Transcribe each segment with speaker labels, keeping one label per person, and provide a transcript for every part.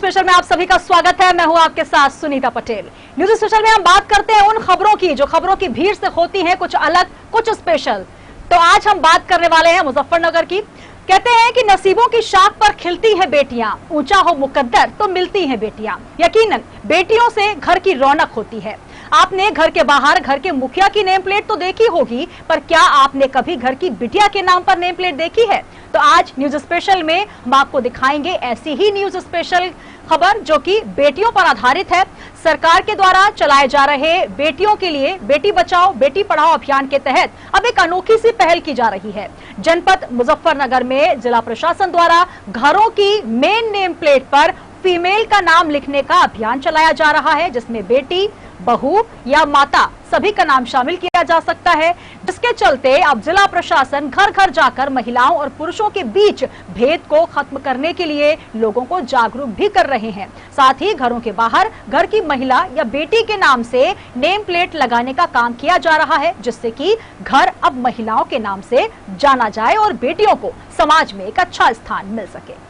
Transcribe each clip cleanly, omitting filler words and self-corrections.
Speaker 1: Special में आप सभी का स्वागत है। मैं हूं आपके साथ सुनीता पटेल। न्यूज स्पेशल में हम बात करते हैं उन खबरों की जो खबरों की भीड़ से होती हैं, कुछ अलग कुछ स्पेशल। तो आज हम बात करने वाले हैं मुजफ्फरनगर की। कहते हैं कि नसीबों की शाख पर खिलती है बेटियां, ऊंचा हो मुकद्दर तो मिलती हैं बेटियां। यकीनन बेटियों से घर की रौनक होती है। आपने घर के बाहर घर के मुखिया की नेम प्लेट तो देखी होगी, पर क्या आपने कभी घर की बिटिया के नाम पर नेम प्लेट देखी है? तो आज न्यूज स्पेशल में हम आपको दिखाएंगे ऐसी ही न्यूज स्पेशल खबर जो कि बेटियों पर आधारित है। सरकार के द्वारा चलाए जा रहे बेटियों के लिए बेटी बचाओ बेटी पढ़ाओ अभियान के तहत अब एक अनोखी सी पहल की जा रही है। जनपद मुजफ्फरनगर में जिला प्रशासन द्वारा घरों की मेन नेम प्लेट पर फीमेल का नाम लिखने का अभियान चलाया जा रहा है, जिसमें बेटी, बहू या माता सभी का नाम शामिल किया जा सकता है, जिसके चलते अब जिला प्रशासन घर घर जाकर महिलाओं और पुरुषों के बीच भेद को खत्म करने के लिए लोगों को जागरूक भी कर रहे हैं। साथ ही घरों के बाहर घर की महिला या बेटी के नाम से नेम प्लेट लगाने का काम किया जा रहा है, जिससे कि घर अब महिलाओं के नाम से जाना जाए और बेटियों को समाज में एक अच्छा स्थान मिल सके।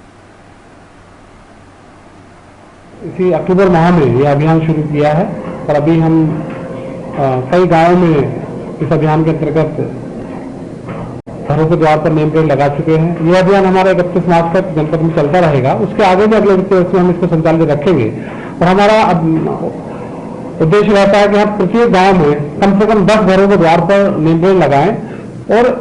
Speaker 2: इसी अक्टूबर माह में यह अभियान शुरू किया है और अभी हम कई गांवों में इस अभियान के अंतर्गत घरों के द्वार पर नेम प्लेट लगा चुके हैं। यह अभियान हमारा 31 मार्च तक जनपद में चलता रहेगा। उसके आगे भी अगले वित्तीय वर्ष में हम इसको संचालित रखेंगे और हमारा उद्देश्य रहता है कि हम प्रत्येक गाँव में कम से कम 10 घरों के द्वार पर नेम प्लेट लगाएं और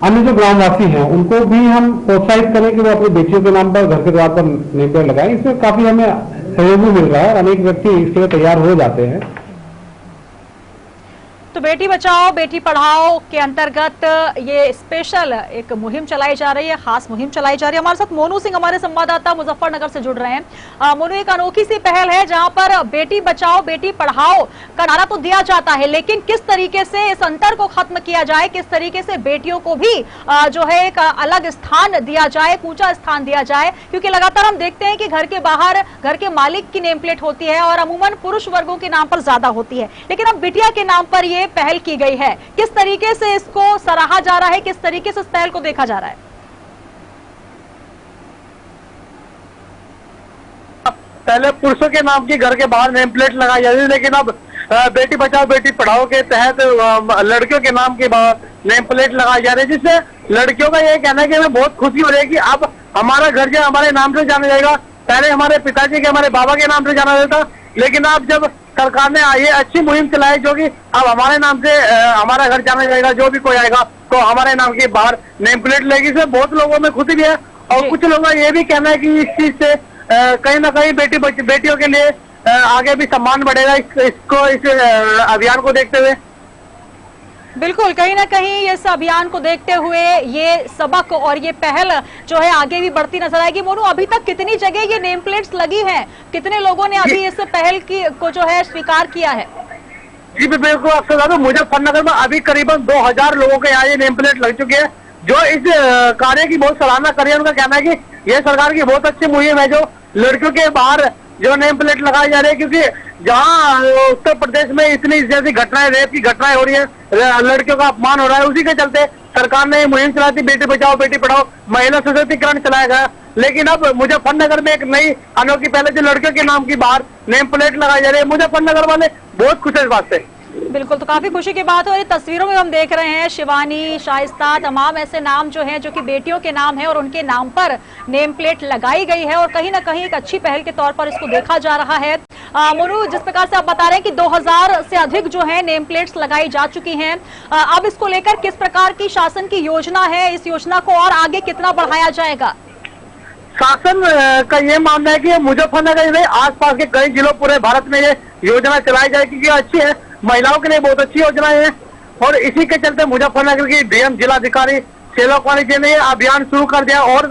Speaker 2: अन्य जो ग्रामवासी हैं उनको भी हम प्रोत्साहित करें कि वो अपनी बेटियों के नाम पर घर के द्वार पर नेम प्लेट लगाएं। इसमें काफी हमें सहयोग भी मिल रहा है और अनेक व्यक्ति इसके लिए तैयार हो जाते हैं।
Speaker 1: तो बेटी बचाओ बेटी पढ़ाओ के अंतर्गत ये स्पेशल एक मुहिम चलाई जा रही है, खास मुहिम चलाई जा रही है। हमारे साथ मोनू सिंह हमारे संवाददाता मुजफ्फरनगर से जुड़ रहे हैं। मोनू, एक अनोखी सी पहल है जहां पर बेटी बचाओ बेटी पढ़ाओ का नारा तो दिया जाता है, लेकिन किस तरीके से इस अंतर को खत्म किया जाए, किस तरीके से बेटियों को भी जो है एक अलग स्थान दिया जाए, ऊंचा स्थान दिया जाए, क्योंकि लगातार हम देखते हैं कि घर के बाहर घर के मालिक की नेम प्लेट होती है और अमूमन पुरुष वर्गों के नाम पर ज्यादा होती है, लेकिन अब बिटिया के नाम पर ये पहल की गई है। किस तरीके से इसको सराहा जा रहा है, किस तरीके से इस पहल को देखा जा रहा है?
Speaker 3: पहले पुरुषों के नाम की घर के बाहर नेम प्लेट लगाई जाती थी, लेकिन अब बेटी बचाओ बेटी पढ़ाओ के तहत लड़कियों के नाम के बाहर नेम प्लेट लगाई जा रही है, जिससे लड़कियों का यह कहना है कि हमें बहुत खुशी हो रही है कि अब हमारा घर जो हमारे नाम से जाना जाएगा। पहले हमारे पिताजी के हमारे बाबा के नाम से जाना जाता, लेकिन अब जब सरकार ने ये अच्छी मुहिम चलाई जो कि अब हमारे नाम से हमारा घर जाना जाएगा, जो भी कोई आएगा तो हमारे नाम के बाहर नेम प्लेट लगेगी। इससे बहुत लोगों में खुशी भी है और कुछ लोगों का ये भी कहना है कि इस चीज से कहीं ना कहीं बेटियों के लिए आगे भी सम्मान बढ़ेगा इस अभियान को देखते हुए।
Speaker 1: बिल्कुल, कहीं ना कहीं इस अभियान को देखते हुए ये सबक और ये पहल जो है आगे भी बढ़ती नजर आएगी। मोनू, अभी तक कितनी जगह ये नेम प्लेट्स लगी हैं, कितने लोगों ने अभी इस पहल को जो है स्वीकार किया है?
Speaker 3: जी बिल्कुल, अक्सर मुजफ्फरनगर में अभी करीबन 2000 लोगों के यहाँ ये नेम प्लेट लग चुके हैं, जो इस कार्य की बहुत सराहना कर रहे हैं। उनका कहना है कि यह सरकार की बहुत अच्छी मुहिम है जो लड़कियों के बाहर जो नेम प्लेट लगाई जा रही है, क्योंकि जहां उत्तर प्रदेश में इतनी जैसी घटनाएं, रेप की घटनाएं हो रही है, लड़कियों का अपमान हो रहा है, उसी के चलते सरकार ने मुहिम चलाई थी बेटी बचाओ बेटी पढ़ाओ, महिला सशक्तिकरण चलाया गया। लेकिन अब मुजफ्फरनगर में एक नई अनोखी पहले जो लड़कियों के नाम की बाहर नेम प्लेट लगाई जा रही है, मुजफ्फरनगर वाले बहुत खुश है इस बात से।
Speaker 1: बिल्कुल, तो काफी खुशी की बात है। और ये तस्वीरों में हम देख रहे हैं शिवानी, शाइस्ता, तमाम ऐसे नाम जो हैं जो कि बेटियों के नाम है और उनके नाम पर नेम प्लेट लगाई गई है और कहीं ना कहीं एक अच्छी पहल के तौर पर इसको देखा जा रहा है। मोनू, जिस प्रकार से आप बता रहे हैं कि 2000 से अधिक जो है नेम प्लेट्स लगाई जा चुकी हैं, अब इसको लेकर किस प्रकार की शासन की योजना है, इस योजना को और आगे कितना बढ़ाया जाएगा?
Speaker 3: शासन का ये मानना है कि मुजफ्फरनगर नहीं आसपास के कई जिलों पूरे भारत में ये योजना चलाई जाएगी, क्योंकि अच्छी है, महिलाओं के लिए बहुत अच्छी योजना है। और इसी के चलते मुजफ्फरनगर की डीएम जिलाधिकारी सेवक वाणी जी ने अभियान शुरू कर दिया और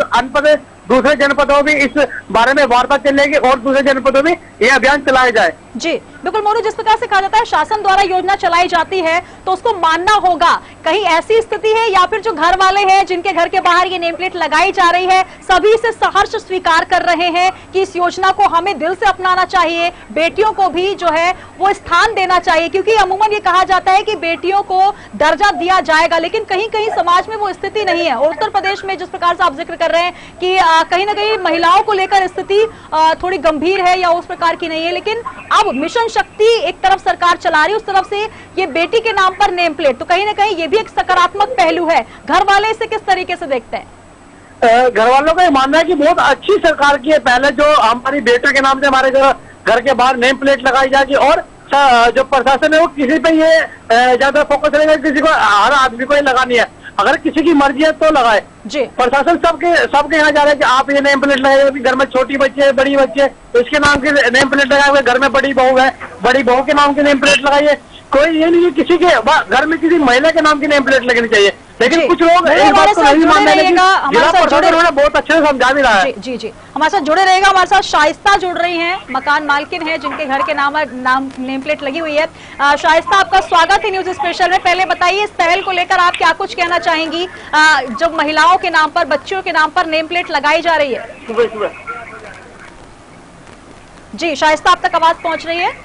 Speaker 3: दूसरे जनपदों में इस बारे में वार्ता चलेगी और दूसरे जनपदों में यह अभियान चलाया जाए।
Speaker 1: जी बिल्कुल मोनू, जिस प्रकार से कहा जाता है शासन द्वारा योजना चलाई जाती है तो उसको मानना होगा। कहीं ऐसी स्थिति है या फिर जो घर वाले हैं जिनके घर के बाहर ये नेम प्लेट लगाई जा रही है सभी इसे सहर्ष स्वीकार कर रहे हैं कि इस योजना को हमें दिल से अपनाना चाहिए, बेटियों को भी जो है वो स्थान देना चाहिए, क्योंकि अमूमन ये कहा जाता है कि बेटियों को दर्जा दिया जाएगा, लेकिन कहीं कहीं समाज में वो स्थिति नहीं है। और उत्तर प्रदेश में जिस प्रकार से आप जिक्र कर रहे हैं कि कहीं ना कहीं महिलाओं को लेकर स्थिति थोड़ी गंभीर है या उस प्रकार की नहीं है, लेकिन अब मिशन शक्ति एक तरफ सरकार चला रही है, उस तरफ से ये बेटी के नाम पर नेम प्लेट, तो कहीं ना कहीं ये भी एक सकारात्मक पहलू है। घर वाले इसे किस तरीके से देखते हैं?
Speaker 3: घर वालों का ये मानना है कि बहुत अच्छी सरकार की है पहले जो हमारी बेटे के नाम से हमारे घर के बाहर नेम प्लेट लगाई जाएगी, और जो प्रशासन है वो किसी पे ये ज्यादा फोकस रहेगा, किसी को हर आदमी को ये लगानी है, अगर किसी की मर्जी है तो लगाए।
Speaker 1: जी
Speaker 3: प्रशासन सबके यहाँ जा रहा है कि आप ये नेम प्लेट लगाए, घर में छोटी बच्ची है बड़ी बच्ची है तो इसके नाम की नेम प्लेट लगाए हुए, घर में बड़ी बहू है बड़ी बहू के नाम की नेम प्लेट लगाइए। कोई ये नहीं है किसी के घर में किसी महिला के नाम की नेम प्लेट लगनी चाहिए, लेकिन कुछ लोग इस बात को नहीं मान रहे, जिला प्रशासन बहुत अच्छे से समझा भी रहा है।
Speaker 1: जी जी हमारे साथ जुड़े रहेगा। हमारे साथ शाइस्ता जुड़ रही हैं, मकान मालकिन है जिनके घर के नाम नेम प्लेट लगी हुई है। शाइस्ता, आपका स्वागत है न्यूज स्पेशल में। पहले बताइए इस पहल को लेकर आप क्या कुछ कहना चाहेंगी, जब महिलाओं के नाम पर बच्चियों के नाम पर नेम प्लेट लगाई जा रही है?
Speaker 3: सुबह
Speaker 1: जी शाइस्ता, आप तक आवाज पहुंच रही है?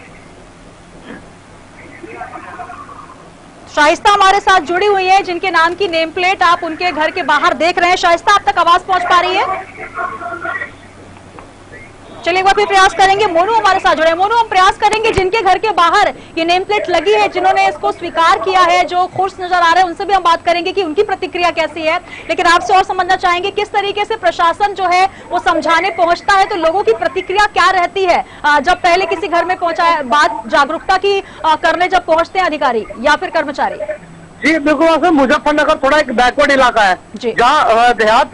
Speaker 1: शाइस्ता हमारे साथ जुड़ी हुई है जिनके नाम की नेम प्लेट आप उनके घर के बाहर देख रहे हैं। शाइस्ता, आप तक आवाज पहुंच पा रही है? चलिए एक बार फिर प्रयास करेंगे। मोनू हमारे साथ जुड़े। मोनू, हम प्रयास करेंगे जिनके घर के बाहर ये नेम प्लेट लगी है, जिन्होंने इसको स्वीकार किया है, जो खुश नजर आ रहे हैं, उनसे भी हम बात करेंगे कि उनकी प्रतिक्रिया कैसी है। लेकिन आपसे और समझना चाहेंगे किस तरीके से प्रशासन जो है वो समझाने पहुंचता है, तो लोगों की प्रतिक्रिया क्या रहती है जब पहले किसी घर में पहुंचा बात जागरूकता की करने जब पहुंचते हैं अधिकारी या फिर कर्मचारी?
Speaker 3: जी बिल्कुल, मुजफ्फरनगर थोड़ा एक बैकवर्ड इलाका है जहाँ देहात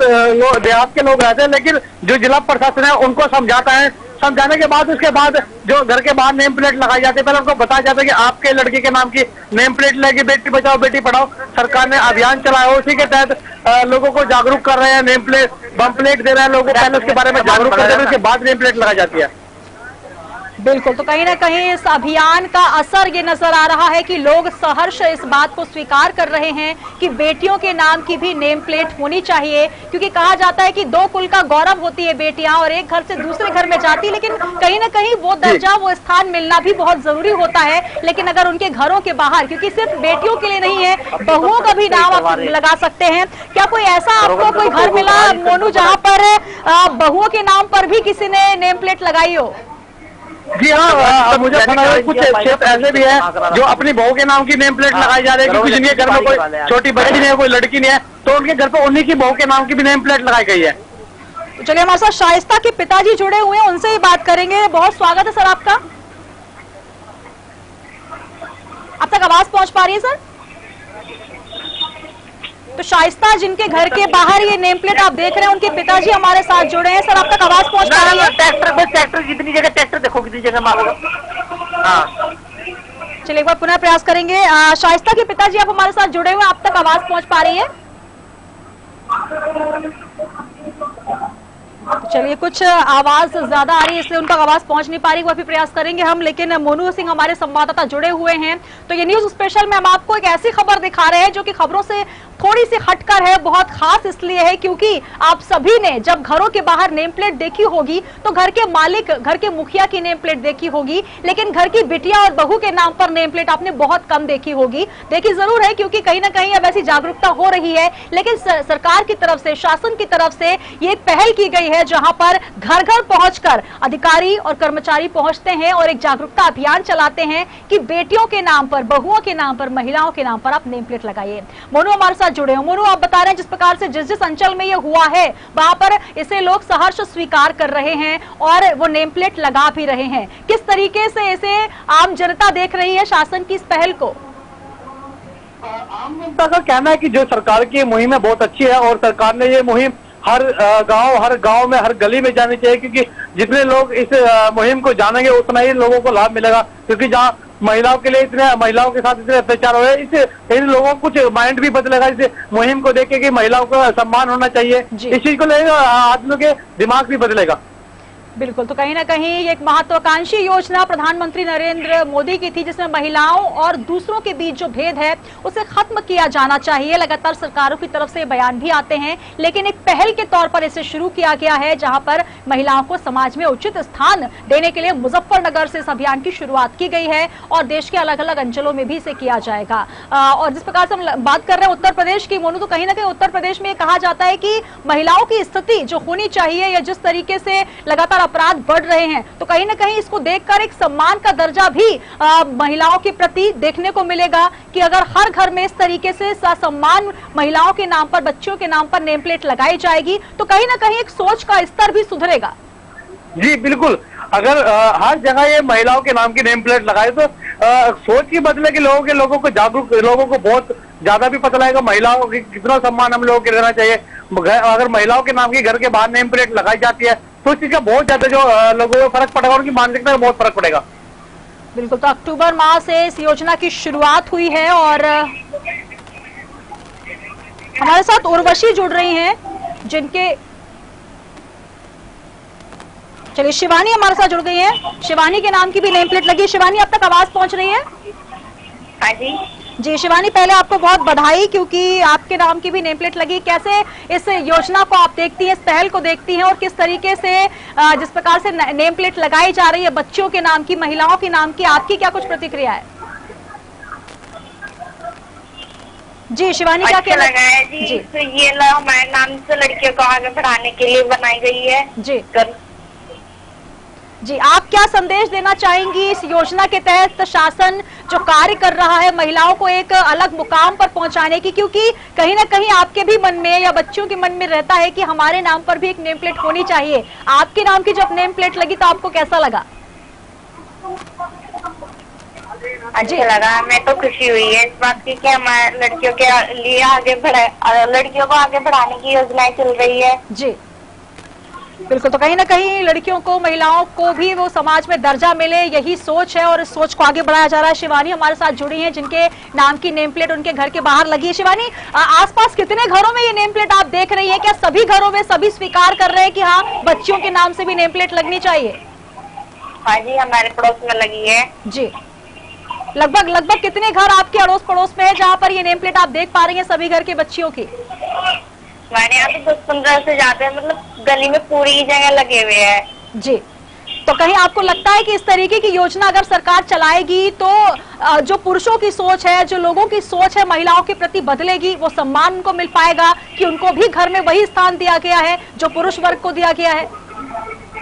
Speaker 3: के लोग रहते हैं, लेकिन जो जिला प्रशासन है उनको समझाता है, समझाने के बाद उसके बाद जो घर के बाहर नेम प्लेट लगाई जाती है, पहले उनको बताया जाता है कि आपके लड़की के नाम की नेम प्लेट लगी, बेटी बचाओ बेटी पढ़ाओ सरकार ने अभियान चलाया, उसी के तहत लोगों को जागरूक कर रहे हैं, नेम प्लेट बम प्लेट दे रहे हैं लोगों को, पहले उसके बारे में जागरूक कर रहे हैं, उसके बाद नेम प्लेट लगाई जाती है।
Speaker 1: बिल्कुल, तो कहीं ना कहीं इस अभियान का असर ये नजर आ रहा है कि लोग सहर्ष इस बात को स्वीकार कर रहे हैं कि बेटियों के नाम की भी नेम प्लेट होनी चाहिए, क्योंकि कहा जाता है कि दो कुल का गौरव होती है बेटियां, और एक घर से दूसरे घर में जाती, लेकिन कहीं ना कहीं वो दर्जा वो स्थान मिलना भी बहुत जरूरी होता है। लेकिन अगर उनके घरों के बाहर, क्योंकि सिर्फ बेटियों के लिए नहीं है, बहुओं का भी नाम आप लगा सकते हैं, क्या कोई ऐसा आपको कोई घर मिला मोनू जहाँ पर बहुओं के नाम पर भी किसी ने नेम प्लेट लगाई हो?
Speaker 3: जी हाँ, मुझे कुछ क्षेत्र ऐसे भी है जो अपनी बहू के नाम की नेम प्लेट लगाई जा रही है, क्योंकि जिनके घर में कोई छोटी बच्ची नहीं है, कोई लड़की नहीं है, तो उनके घर पे उन्हीं की बहू के नाम की भी नेम प्लेट लगाई गई है।
Speaker 1: तो चलिए हमारे साथ शाइस्ता के पिताजी जुड़े हुए हैं, उनसे ही बात करेंगे। बहुत स्वागत है सर आपका। अब तक आवाज पहुंच पा रही है सर? तो शाइस्ता जिनके घर के बाहर ये नेम प्लेट आप देख रहे हैं, उनके पिताजी हमारे साथ जुड़े हैं। सर, आप तक आवाज पहुंच पा रही है?
Speaker 3: ट्रैक्टर कितनी जगह, ट्रैक्टर देखो कितनी जगह मारो। हाँ,
Speaker 1: चलिए एक बार पुनः प्रयास करेंगे। शाइस्ता के पिताजी आप हमारे साथ जुड़े हुए, आप तक आवाज पहुंच पा रही है? चलिए कुछ आवाज ज्यादा आ रही है इसलिए उनका आवाज पहुंच नहीं पा रही, वो भी प्रयास करेंगे हम। लेकिन मोनू सिंह हमारे संवाददाता जुड़े हुए हैं। तो ये न्यूज स्पेशल में हम आपको एक ऐसी खबर दिखा रहे हैं जो कि खबरों से थोड़ी सी हटकर है, बहुत खास इसलिए है क्योंकि आप सभी ने जब घरों के बाहर नेम प्लेट देखी होगी तो घर के मालिक, घर के मुखिया की नेम प्लेट देखी होगी, लेकिन घर की बिटिया और बहू के नाम पर नेम प्लेट आपने बहुत कम देखी होगी। देखी जरूर है क्योंकि कहीं ना कहीं अब ऐसी जागरूकता हो रही है, लेकिन सरकार की तरफ से, शासन की तरफ से ये पहल की गई है जहां पर घर घर पहुंचकर अधिकारी और कर्मचारी पहुंचते हैं और एक जागरूकता अभियान चलाते हैं कि बेटियों के नाम पर, बहुओं के नाम पर, महिलाओं के नाम पर आप नेम प्लेट लगाइए। मोनू हमारे साथ जुड़े हो। मोनू, आप बता रहे हैं जिस प्रकार से जिस अंचल में ये हुआ है वहां पर इसे लोग सहर्ष स्वीकार कर रहे हैं और वो नेम प्लेट लगा भी रहे हैं, किस तरीके से इसे आम जनता देख रही है शासन की इस पहल को?
Speaker 3: आम जनता का कहना है कि जो सरकार की मुहिम है बहुत अच्छी है और सरकार ने ये मुहिम हर गांव में, हर गली में जानी चाहिए, क्योंकि जितने लोग इस मुहिम को जानेंगे उतना ही लोगों को लाभ मिलेगा। क्योंकि जहां महिलाओं के लिए महिलाओं के साथ इतने अत्याचार हो रहे हैं, इससे इन लोगों को कुछ माइंड भी बदलेगा इस मुहिम को देख के कि महिलाओं का सम्मान होना चाहिए, इस चीज को लेकर आदमियों के दिमाग भी बदलेगा।
Speaker 1: बिल्कुल, तो कहीं ना कहीं ये एक महत्वाकांक्षी योजना प्रधानमंत्री नरेंद्र मोदी की थी, जिसमें महिलाओं और दूसरों के बीच जो भेद है उसे खत्म किया जाना चाहिए। लगातार सरकारों की तरफ से बयान भी आते हैं, लेकिन एक पहल के तौर पर इसे शुरू किया गया है, जहां पर महिलाओं को समाज में उचित स्थान देने के लिए मुजफ्फरनगर से इस अभियान की शुरुआत की गई है और देश के अलग अलग अंचलों में भी इसे किया जाएगा। और जिस प्रकार से हम बात कर रहे हैं उत्तर प्रदेश की, मोनू, तो कहीं ना कहीं उत्तर प्रदेश में कहा जाता है कि महिलाओं की स्थिति जो होनी चाहिए या जिस तरीके से लगातार अपराध बढ़ रहे हैं, तो कहीं ना कहीं इसको देखकर एक सम्मान का दर्जा भी महिलाओं के प्रति देखने को मिलेगा कि अगर हर घर में इस तरीके से सम्मान महिलाओं के नाम पर, बच्चों के नाम पर नेम प्लेट लगाई जाएगी, तो कहीं ना कहीं एक सोच का स्तर भी सुधरेगा।
Speaker 3: जी बिल्कुल, अगर हर जगह ये महिलाओं के नाम की नेम प्लेट लगाए तो सोच की बदलेगी, लोगों को जागरूक, लोगों को बहुत ज्यादा भी पता लगेगा महिलाओं को कितना सम्मान हम लोगों को देना चाहिए। अगर महिलाओं के नाम की घर के बाहर नेम प्लेट लगाई जाती है तो इस चीज का बहुत ज्यादा जो लोगों को फर्क पड़ेगा, उनकी मानसिकता में बहुत फर्क पड़ेगा।
Speaker 1: बिल्कुल, तो अक्टूबर माह से इस योजना की शुरुआत हुई है और हमारे साथ उर्वशी जुड़ रही हैं, जिनके चलिए शिवानी हमारे साथ जुड़ गई है। शिवानी के नाम की भी नेम प्लेट लगी है। शिवानी, अब तक आवाज पहुंच रही है?
Speaker 4: हाँ जी
Speaker 1: जी शिवानी, पहले आपको बहुत बधाई, क्योंकि आपके नाम की भी नेम प्लेट लगी। कैसे इस योजना को आप देखती हैं, इस पहल को देखती हैं, और किस तरीके से जिस प्रकार से नेम प्लेट लगाई जा रही है बच्चों के नाम की, महिलाओं के नाम की, आपकी क्या कुछ प्रतिक्रिया है? जी शिवानी, क्या
Speaker 4: अच्छा लगा है जी। तो ये हमारे नाम से लड़कियों को आगे बढ़ाने के लिए बनाई गई है।
Speaker 1: जी, आप क्या संदेश देना चाहेंगी इस योजना के तहत? शासन जो कार्य कर रहा है महिलाओं को एक अलग मुकाम पर पहुंचाने की, क्योंकि कहीं ना कहीं आपके भी मन में या बच्चों के मन में रहता है कि हमारे नाम पर भी एक नेम प्लेट होनी चाहिए। आपके नाम की जब नेम प्लेट लगी तो आपको कैसा लगा?
Speaker 4: अच्छा लगा, मैं तो खुशी हुई है इस बात की कि हमारे लड़कियों के लिए लड़कियों को आगे बढ़ाने की योजनाएं चल रही है।
Speaker 1: जी बिल्कुल, तो कहीं ना कहीं लड़कियों को, महिलाओं को भी वो समाज में दर्जा मिले, यही सोच है और इस सोच को आगे बढ़ाया जा रहा है। शिवानी हमारे साथ जुड़ी हैं, जिनके नाम की नेम प्लेट उनके घर के बाहर लगी है। शिवानी, आसपास कितने घरों में ये नेम प्लेट आप देख रही हैं? क्या सभी घरों में सभी स्वीकार कर रहे हैं कि हाँ बच्चियों के नाम से भी नेम प्लेट लगनी चाहिए?
Speaker 4: हाँ जी, हमारे पड़ोस में लगी है।
Speaker 1: जी, लगभग कितने घर आपके अड़ोस पड़ोस में है जहाँ पर ये नेम प्लेट आप देख पा रही हैं सभी घर की बच्चियों की?
Speaker 4: हमारे यहाँ तो 10-15 से ज्यादा है, मतलब गली में पूरी जगह लगे हुए हैं।
Speaker 1: जी, तो कहीं आपको लगता है कि इस तरीके की योजना अगर सरकार चलाएगी तो जो पुरुषों की सोच है, जो लोगों की सोच है महिलाओं के प्रति बदलेगी, वो सम्मान उनको मिल पाएगा कि उनको भी घर में वही स्थान दिया गया है जो पुरुष वर्ग को दिया गया है?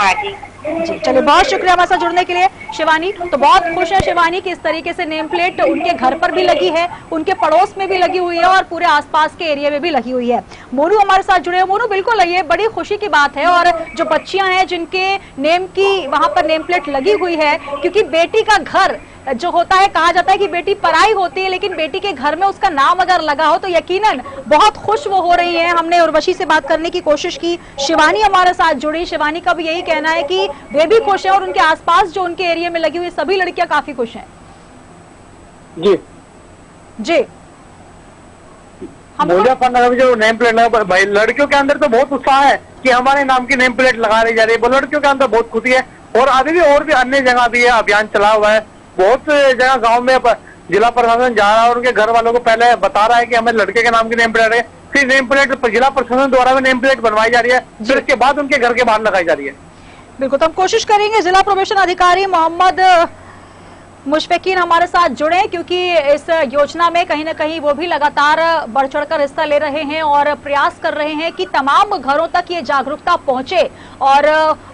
Speaker 4: हाँ जी
Speaker 1: जी, चलिए बहुत शुक्रिया हमारे साथ जुड़ने के लिए शिवानी। तो बहुत खुश है शिवानी कि इस तरीके से नेम प्लेट उनके घर पर भी लगी है, उनके पड़ोस में भी लगी हुई है और पूरे आसपास के एरिया में भी लगी हुई है। मोनू हमारे साथ जुड़े हैं। मोनू, बिल्कुल ये बड़ी खुशी की बात है, और जो बच्चियां हैं जिनके नेम की वहां पर नेम प्लेट लगी हुई है, क्योंकि बेटी का घर जो होता है, कहा जाता है कि बेटी पराई होती है, लेकिन बेटी के घर में उसका नाम अगर लगा हो तो यकीनन बहुत खुश वो हो रही है। हमने उर्वशी से बात करने की कोशिश की, शिवानी हमारे साथ जुड़ी। शिवानी का भी यही कहना है कि वे भी खुश है और उनके आसपास जो उनके एरिया में लगी हुई सभी लड़कियां काफी खुश हैं।
Speaker 3: जी
Speaker 1: जी,
Speaker 3: मुजफ्फरनगर में जो नेम प्लेट लगा, भाई लड़कियों के अंदर तो बहुत उत्साह है कि हमारे नाम की नेम प्लेट लगा दी जा रही है। वो लड़कियों के अंदर बहुत खुशी है, और अभी भी और भी अन्य जगह भी है अभियान चला हुआ है। बहुत जगह गांव में जिला प्रशासन जा रहा है और उनके घर वालों को पहले बता रहा है कि हमें लड़के के नाम की नेम प्लेट है, फिर नेम प्लेट जिला प्रशासन द्वारा भी नेम प्लेट बनवाई जा रही है, फिर उसके बाद उनके घर के बाहर लगाई जा रही है।
Speaker 1: बिल्कुल, तो हम कोशिश करेंगे जिला प्रोबेशन अधिकारी मोहम्मद मुशफिकीन हमारे साथ जुड़े, क्योंकि इस योजना में कहीं ना कहीं वो भी लगातार बढ़ चढ़कर हिस्सा ले रहे हैं और प्रयास कर रहे हैं कि तमाम घरों तक ये जागरूकता पहुंचे। और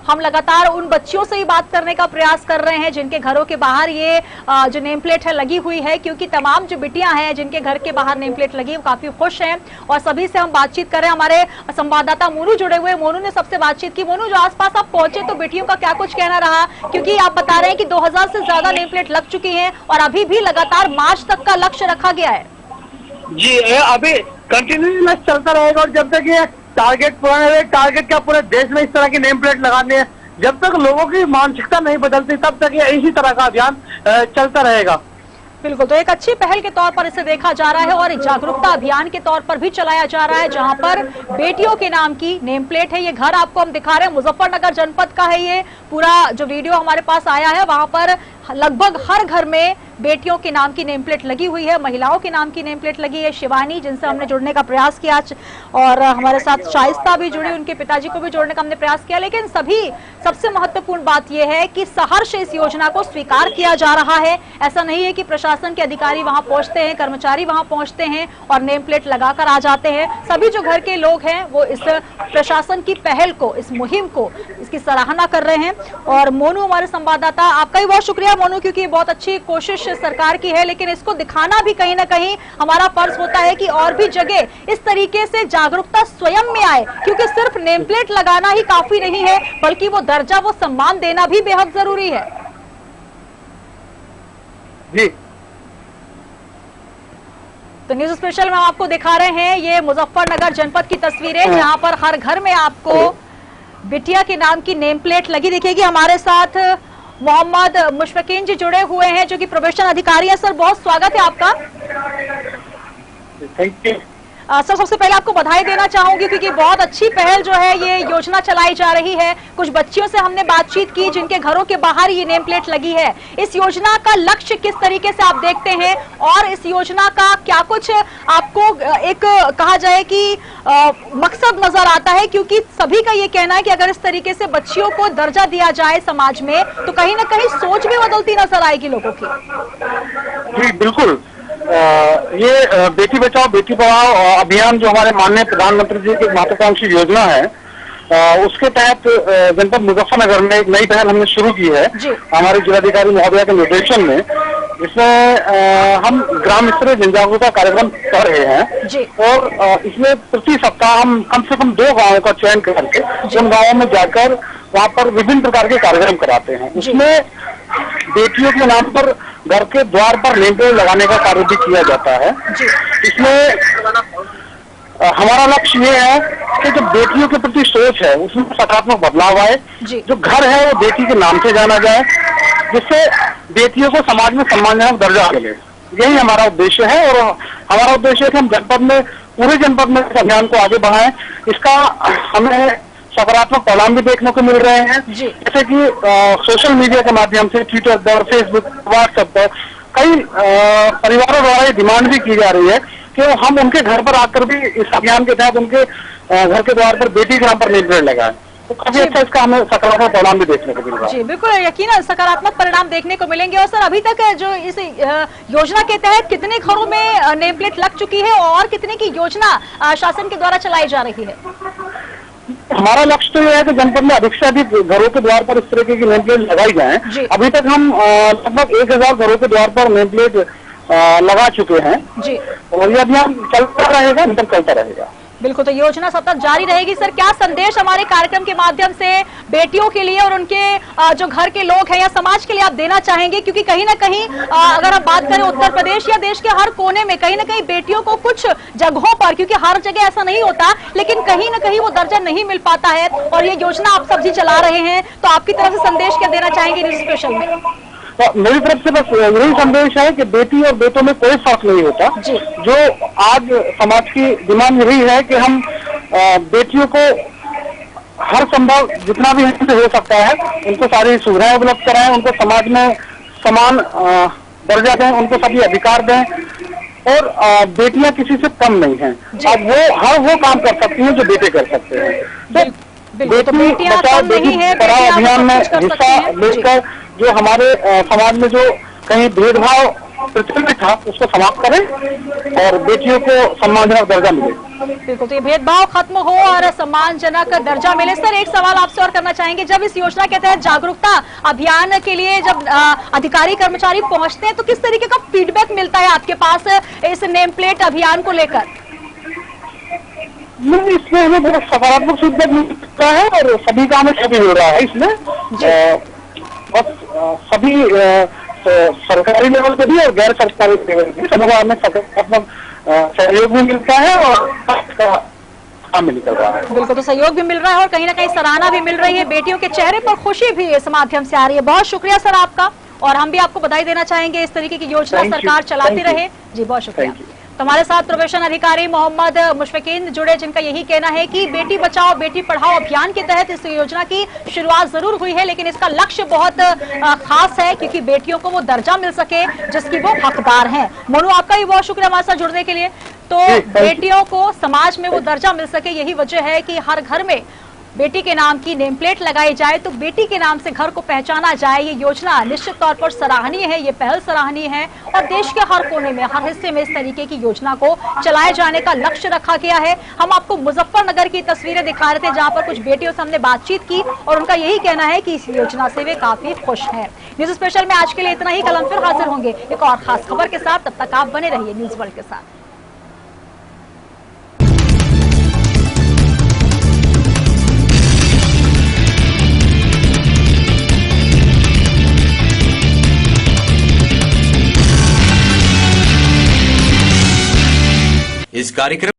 Speaker 1: हम लगातार उन बच्चियों से ही बात करने का प्रयास कर रहे हैं जिनके घरों के बाहर ये जो नेम प्लेट है लगी हुई है, क्योंकि तमाम जो बिटियां हैं जिनके घर के बाहर नेम प्लेट लगी है वो काफी खुश हैं और सभी से हम बातचीत कर रहे हैं। हमारे संवाददाता मोनू जुड़े हुए, मोनू ने सबसे बातचीत की। मोनू, जो आसपास आप पहुंचे तो बेटियों का क्या कुछ कहना रहा, क्योंकि आप बता रहे हैं कि 2000 से ज्यादा नेम प्लेट लग चुकी है और अभी भी लगातार मार्च तक का लक्ष्य रखा गया है?
Speaker 3: जी, अभी कंटिन्यू चलता रहेगा, और जब तक ये टारगेट क्या पूरे देश में इस तरह की नेम प्लेट लगानी है, जब तक लोगों की मानसिकता नहीं बदलती तब तक ये इसी तरह का अभियान चलता रहेगा।
Speaker 1: बिल्कुल, तो एक अच्छी पहल के तौर पर इसे देखा जा रहा है और एक जागरूकता अभियान के तौर पर भी चलाया जा रहा है, जहां पर बेटियों के नाम की नेम प्लेट है। ये घर आपको हम दिखा रहे हैं, मुजफ्फरनगर जनपद का है। ये पूरा जो वीडियो हमारे पास आया है, वहां पर लगभग हर घर में बेटियों के नाम की नेम प्लेट लगी हुई है, महिलाओं के नाम की नेम प्लेट लगी है। शिवानी, जिनसे हमने जुड़ने का प्रयास किया, और हमारे साथ शाइस्ता भी जुड़ी, उनके पिताजी को भी जोड़ने का हमने प्रयास किया। लेकिन सबसे महत्वपूर्ण बात यह है कि सहर्ष इस योजना को स्वीकार किया जा रहा है। ऐसा नहीं है कि प्रशासन के अधिकारी वहां पहुंचते हैं, कर्मचारी वहां पहुंचते हैं और नेम प्लेट लगाकर आ जाते हैं। सभी जो घर के लोग हैं वो इस प्रशासन की पहल को, इस मुहिम को, इसकी सराहना कर रहे हैं। और मोनू हमारे संवाददाता, आपका भी बहुत शुक्रिया मोनू, क्योंकि बहुत अच्छी कोशिश सरकार की है, लेकिन इसको दिखाना भी कहीं ना कहीं हमारा फर्ज होता है कि और भी जगह इस तरीके से जागरूकता स्वयं में आए, क्योंकि सिर्फ नेम प्लेट लगाना ही काफी नहीं है, बल्कि वो दर्जा, वो सम्मान देना भी बेहद जरूरी है।
Speaker 3: जी,
Speaker 1: तो न्यूज स्पेशल में हम आपको दिखा रहे हैं ये मुजफ्फरनगर जनपद की तस्वीरें, जहां पर हर घर में आपको बिटिया के नाम की नेम प्लेट लगी दिखेगी। हमारे साथ मोहम्मद मुशफिकीन जी जुड़े हुए हैं, जो कि प्रोबेशन अधिकारी हैं। सर, बहुत स्वागत है आपका।
Speaker 3: Thank you.
Speaker 1: सर, सबसे पहले आपको बधाई देना चाहूंगी, क्योंकि बहुत अच्छी पहल जो है ये योजना चलाई जा रही है। कुछ बच्चियों से हमने बातचीत की जिनके घरों के बाहर ये नेम प्लेट लगी है। इस योजना का लक्ष्य किस तरीके से आप देखते हैं, और इस योजना का क्या कुछ आपको एक कहा जाए कि मकसद नजर आता है? क्योंकि सभी का ये कहना है कि अगर इस तरीके से बच्चियों को दर्जा दिया जाए समाज में, तो कहीं ना कहीं सोच भी बदलती नजर आएगी लोगों की।
Speaker 3: जी बिल्कुल, ये बेटी बचाओ बेटी पढ़ाओ अभियान जो हमारे माननीय प्रधानमंत्री जी की महत्वाकांक्षी योजना है, उसके तहत जनपद मुजफ्फरनगर में एक नई पहल हमने शुरू की है हमारे जिलाधिकारी महोदया के निर्देशन में, जिसमें हम ग्राम स्तरीय जन जागरूकता कार्यक्रम कर रहे हैं। और इसमें प्रति सप्ताह हम कम से कम 2 गांवों का चयन करके उन गांवों में जाकर वहां पर विभिन्न प्रकार के कार्यक्रम कराते हैं। उसमें बेटियों के नाम पर घर के द्वार पर नेम प्लेट लगाने का कार्य भी किया जाता है। इसमें हमारा लक्ष्य ये है कि जो बेटियों के प्रति सोच है उसमें सकारात्मक बदलाव आए, जो घर है वो बेटी के नाम से जाना जाए, जिससे बेटियों को समाज में सम्मानजनक दर्जा मिले। यही हमारा उद्देश्य है, और हमारा उद्देश्य है कि हम जनपद में, पूरे जनपद में इस अभियान को आगे बढ़ाएं। इसका हमें सकारात्मक परिणाम भी देखने को मिल रहे हैं, जैसे कि सोशल मीडिया के माध्यम से, ट्विटर पर, फेसबुक, व्हाट्सएप पर कई परिवारों द्वारा ये डिमांड भी की जा रही है कि हम उनके घर पर आकर भी इस अभियान के तहत उनके घर के द्वार पर बेटी के नाम पर नेम प्लेट लगाएं। तो काफी अच्छा इसका हमें सकारात्मक परिणाम भी देखने को मिल रहा है।
Speaker 1: जी बिल्कुल, यकीनन सकारात्मक परिणाम देखने को मिलेंगे। और सर, अभी तक जो इस योजना के तहत कितने घरों में नेम प्लेट लग चुकी है, और कितने की योजना शासन के द्वारा चलाई जा रही है?
Speaker 3: हमारा लक्ष्य तो यह है कि जनपद में अधिक से अधिक घरों के द्वार पर इस तरीके की नेम प्लेट लगाई जाए। अभी तक हम लगभग 1000 घरों के द्वार पर नेम प्लेट लगा चुके हैं जी, और ये अभियान चलता रहेगा, चलता रहेगा।
Speaker 1: बिल्कुल, तो योजना सतत जारी रहेगी। सर, क्या संदेश हमारे कार्यक्रम के माध्यम से बेटियों के लिए और उनके जो घर के लोग हैं या समाज के लिए आप देना चाहेंगे? क्योंकि कहीं ना कहीं अगर आप बात करें उत्तर प्रदेश या देश के हर कोने में, कहीं ना कहीं बेटियों को कुछ जगहों पर, क्योंकि हर जगह ऐसा नहीं होता, लेकिन कहीं ना कहीं वो दर्जा नहीं मिल पाता है, और ये योजना आप सब्जी चला रहे हैं, तो आपकी तरफ से संदेश क्या देना चाहेंगे न्यूज स्पेशल में?
Speaker 3: तो मेरी तरफ से बस यही संदेश है कि बेटी और बेटों में कोई फर्क नहीं होता। जो आज समाज की डिमांड यही है कि हम बेटियों को हर संभव जितना भी हमसे हो सकता है उनको सारी सुविधाएं उपलब्ध कराएं, उनको समाज में समान दर्जा दें, उनको सभी अधिकार दें, और बेटियां किसी से कम नहीं हैं। अब वो काम कर सकती हैं जो बेटे कर सकते हैं। तो बेटी बचाओ बेटी पढ़ाओ अभियान में हिस्सा लेकर जो हमारे समाज में जो कहीं भेदभाव प्रचलित था उसको समाप्त करें और बेटियों को सम्मानजनक दर्जा मिले।
Speaker 1: बिल्कुल, तो ये भेदभाव खत्म हो और सम्मानजनक दर्जा मिले। सर, एक सवाल आपसे और करना चाहेंगे, जब इस योजना के तहत जागरूकता अभियान के लिए जब अधिकारी कर्मचारी पहुंचते हैं, तो किस तरीके का फीडबैक मिलता है आपके पास इस नेम प्लेट अभियान को लेकर?
Speaker 3: इसमें हमें बहुत सकारात्मक फीडबैक मिलता है, और सभी काम में सभी हो रहा है। इसमें बस सभी सरकारी लेवल पे भी और गैर सरकारी लेवल पे सभी हमें सकारात्मक सहयोग भी मिलता है और काम भी निकल रहा है।
Speaker 1: बिल्कुल, तो सहयोग भी मिल रहा है और कहीं ना कहीं सराहना भी मिल रही है। बेटियों के चेहरे पर खुशी भी इस माध्यम से आ रही है। बहुत शुक्रिया सर आपका, और हम भी आपको बधाई देना चाहेंगे, इस तरीके की योजना
Speaker 3: Thank you.
Speaker 1: सरकार चलाती
Speaker 3: Thank you.
Speaker 1: रहे। जी बहुत शुक्रिया।
Speaker 3: Thank you.
Speaker 1: तो हमारे साथ प्रोबेशन अधिकारी मोहम्मद मुशफिकीन जुड़े, जिनका यही कहना है कि बेटी बचाओ बेटी पढ़ाओ अभियान के तहत इस योजना की शुरुआत जरूर हुई है, लेकिन इसका लक्ष्य बहुत खास है, क्योंकि बेटियों को वो दर्जा मिल सके जिसकी वो हकदार हैं। मोनू, आपका भी बहुत शुक्रिया हमारे साथ जुड़ने के लिए। तो बेटियों को समाज में वो दर्जा मिल सके, यही वजह है कि हर घर में बेटी के नाम की नेम प्लेट लगाई जाए, तो बेटी के नाम से घर को पहचाना जाए। ये योजना निश्चित तौर पर सराहनीय है, ये पहल सराहनीय है, और देश के हर कोने में, हर हिस्से में इस तरीके की योजना को चलाए जाने का लक्ष्य रखा गया है। हम आपको मुजफ्फरनगर की तस्वीरें दिखा रहे थे, जहां पर कुछ बेटियों से हमने बातचीत की और उनका यही कहना है कि इस योजना से वे काफी खुश हैं। न्यूज स्पेशल में आज के लिए इतना ही। कल हम फिर हाजिर होंगे एक और खास खबर के साथ, तब तक आप बने रहिए न्यूज वर्ल्ड के साथ।
Speaker 5: इस कार्यक्रम